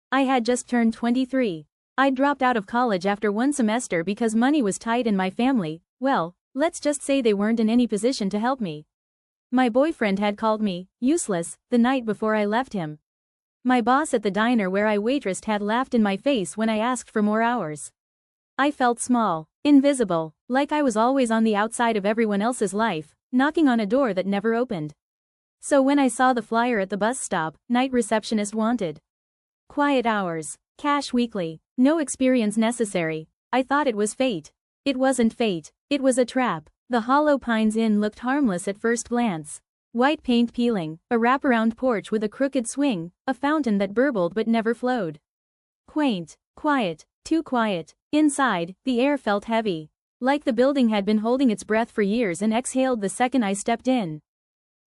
I had just turned 23. I'd dropped out of college after one semester because money was tight in my family. Well, let's just say they weren't in any position to help me. My boyfriend had called me useless the night before I left him. My boss at the diner where I waitressed had laughed in my face when I asked for more hours. I felt small, invisible, like I was always on the outside of everyone else's life, knocking on a door that never opened. So when I saw the flyer at the bus stop, night receptionist wanted. Quiet hours, cash weekly, no experience necessary, I thought it was fate. It wasn't fate, it was a trap. The Hollow Pines Inn looked harmless at first glance. White paint peeling, a wraparound porch with a crooked swing, a fountain that burbled but never flowed. Quaint, quiet, too quiet. Inside, the air felt heavy. Like the building had been holding its breath for years and exhaled the second I stepped in.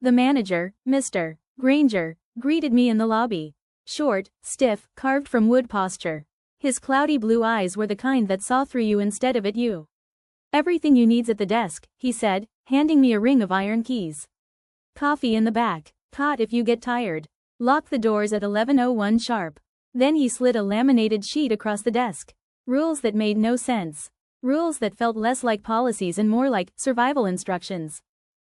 The manager, Mr. Granger, greeted me in the lobby. Short, stiff, carved from wood posture. His cloudy blue eyes were the kind that saw through you instead of at you. "Everything you need's at the desk," he said, handing me a ring of iron keys. "Coffee in the back. Cot if you get tired. Lock the doors at 11:01 sharp." Then he slid a laminated sheet across the desk. Rules that made no sense. Rules that felt less like policies and more like survival instructions.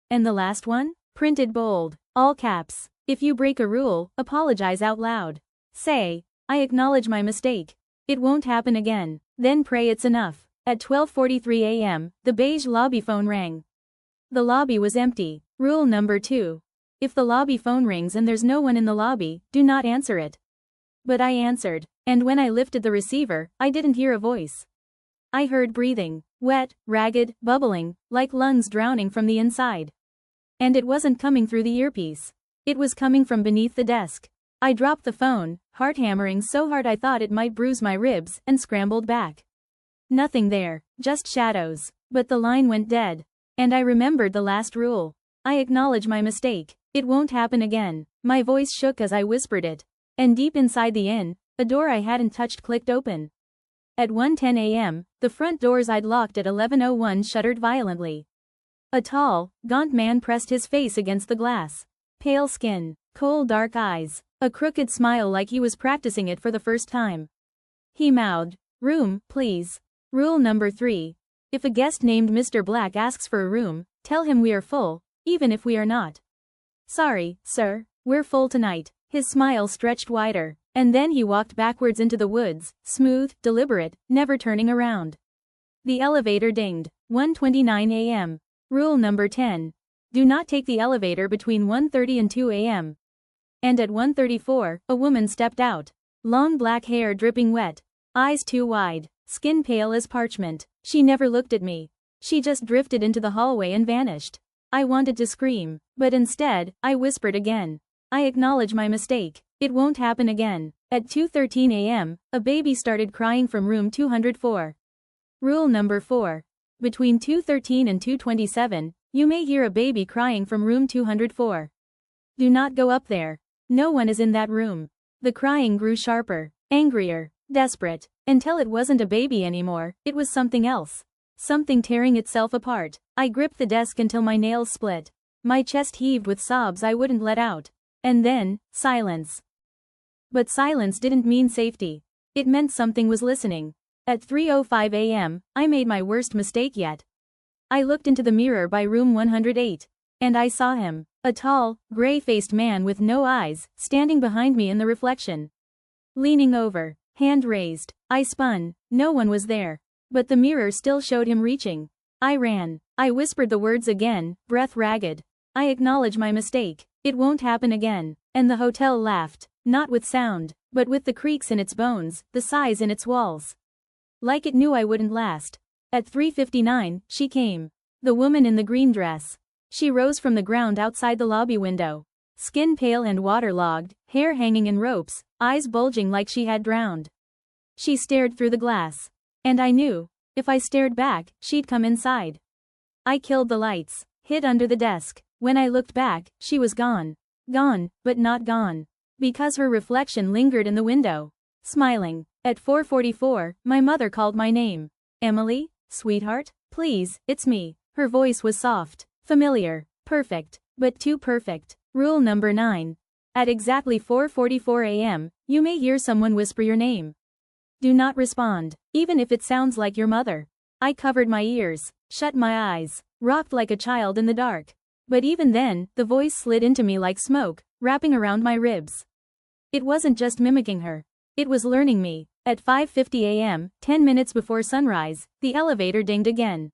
And the last one? Printed bold, all caps. "If you break a rule, apologize out loud. Say, 'I acknowledge my mistake. It won't happen again.' Then pray it's enough." At 12:43 a.m., the beige lobby phone rang. The lobby was empty. Rule number 2. If the lobby phone rings and there's no one in the lobby, do not answer it. But I answered, and when I lifted the receiver, I didn't hear a voice. I heard breathing, wet, ragged, bubbling, like lungs drowning from the inside. And it wasn't coming through the earpiece. It was coming from beneath the desk. I dropped the phone, heart hammering so hard I thought it might bruise my ribs, and scrambled back. Nothing there, just shadows. But the line went dead. And I remembered the last rule. I acknowledge my mistake. It won't happen again. My voice shook as I whispered it. And deep inside the inn, a door I hadn't touched clicked open. At 1:10 a.m., the front doors I'd locked at 11:01 shuddered violently. A tall, gaunt man pressed his face against the glass. Pale skin, cold dark eyes, a crooked smile like he was practicing it for the first time. He mouthed, "Room, please." Rule number 3. If a guest named Mr. Black asks for a room, tell him we are full, even if we are not. "Sorry, sir, we're full tonight." His smile stretched wider, and then he walked backwards into the woods, smooth, deliberate, never turning around. The elevator dinged. 1:29 a.m. Rule number 10. Do not take the elevator between 1:30 and 2 a.m. And at 1:34, a woman stepped out. Long black hair dripping wet. Eyes too wide. Skin pale as parchment. She never looked at me. She just drifted into the hallway and vanished. I wanted to scream, but instead, I whispered again. "I acknowledge my mistake. It won't happen again." At 2:13 a.m., a baby started crying from room 204. Rule number 4. Between 2:13 and 2:27, you may hear a baby crying from room 204. Do not go up there. No one is in that room. The crying grew sharper, angrier, desperate, until it wasn't a baby anymore, it was something else. Something tearing itself apart. I gripped the desk until my nails split. My chest heaved with sobs I wouldn't let out. And then, silence. But silence didn't mean safety. It meant something was listening. At 3:05 a.m., I made my worst mistake yet. I looked into the mirror by room 108. And I saw him. A tall, gray-faced man with no eyes, standing behind me in the reflection. Leaning over, hand raised, I spun. No one was there. But the mirror still showed him reaching. I ran. I whispered the words again, breath ragged. "I acknowledge my mistake. It won't happen again." And the hotel laughed, not with sound, but with the creaks in its bones, the sighs in its walls. Like it knew I wouldn't last. At 3:59, she came. The woman in the green dress. She rose from the ground outside the lobby window. Skin pale and waterlogged, hair hanging in ropes, eyes bulging like she had drowned. She stared through the glass. And I knew, if I stared back, she'd come inside. I killed the lights, hid under the desk. When I looked back, she was gone. Gone, but not gone. Because her reflection lingered in the window. Smiling. At 4:44, my mother called my name. "Emily, sweetheart, please, it's me." Her voice was soft, familiar, perfect, but too perfect. Rule number 9. At exactly 4:44 a.m., You may hear someone whisper your name. Do not respond, even if it sounds like your mother. I covered my ears, shut my eyes, rocked like a child in the dark. But even then, the voice slid into me like smoke, wrapping around my ribs. It wasn't just mimicking her. It was learning me. At 5:50 a.m., 10 minutes before sunrise, the elevator dinged again.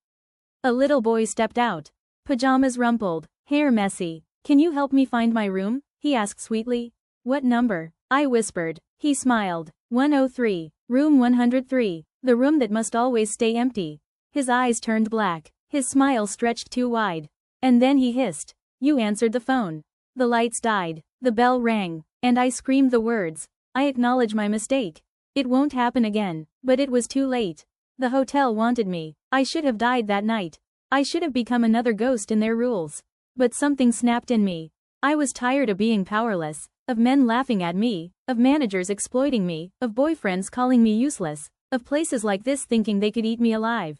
A little boy stepped out. Pajamas rumpled, hair messy. Can you help me find my room? He asked sweetly. What number? I whispered. He smiled. 103. Room 103. The room that must always stay empty. His eyes turned black. His smile stretched too wide. And then he hissed. You answered the phone. The lights died. The bell rang. And I screamed the words. I acknowledge my mistake. It won't happen again. But it was too late. The hotel wanted me. I should have died that night. I should have become another ghost in their rules. But something snapped in me. I was tired of being powerless, of men laughing at me, of managers exploiting me, of boyfriends calling me useless, of places like this thinking they could eat me alive.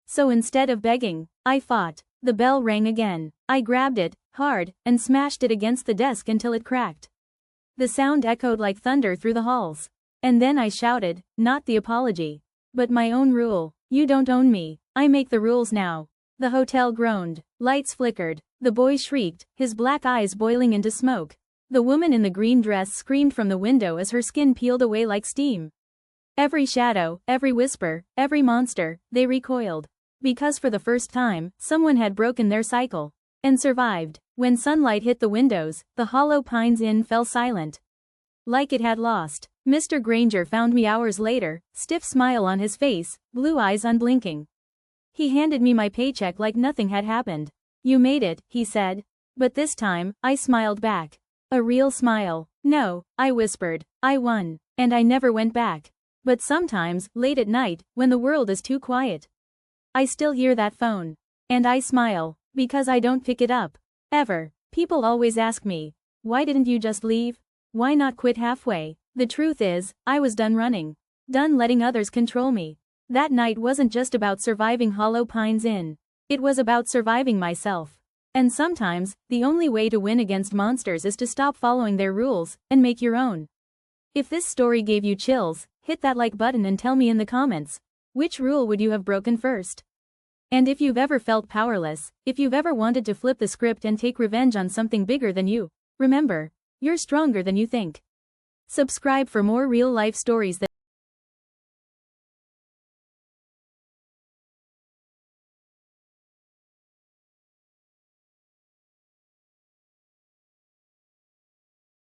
So instead of begging, I fought. The bell rang again. I grabbed it, hard, and smashed it against the desk until it cracked. The sound echoed like thunder through the halls. And then I shouted, not the apology, but my own rule. You don't own me. I make the rules now. The hotel groaned. Lights flickered. The boy shrieked, his black eyes boiling into smoke. The woman in the green dress screamed from the window as her skin peeled away like steam. Every shadow, every whisper, every monster, they recoiled. Because for the first time, someone had broken their cycle. And survived. When sunlight hit the windows, the Hollow Pines Inn fell silent. Like it had lost. Mr. Granger found me hours later, stiff smile on his face, blue eyes unblinking. He handed me my paycheck like nothing had happened. You made it, he said. But this time, I smiled back. A real smile. No, I whispered. I won. And I never went back. But sometimes, late at night, when the world is too quiet, I still hear that phone. And I smile. Because I don't pick it up. Ever. People always ask me, why didn't you just leave? Why not quit halfway? The truth is, I was done running. Done letting others control me. That night wasn't just about surviving Hollow Pines Inn. It was about surviving myself. And sometimes, the only way to win against monsters is to stop following their rules and make your own. If this story gave you chills, hit that like button and tell me in the comments, which rule would you have broken first? And if you've ever felt powerless, if you've ever wanted to flip the script and take revenge on something bigger than you, remember, you're stronger than you think. Subscribe for more real-life stories that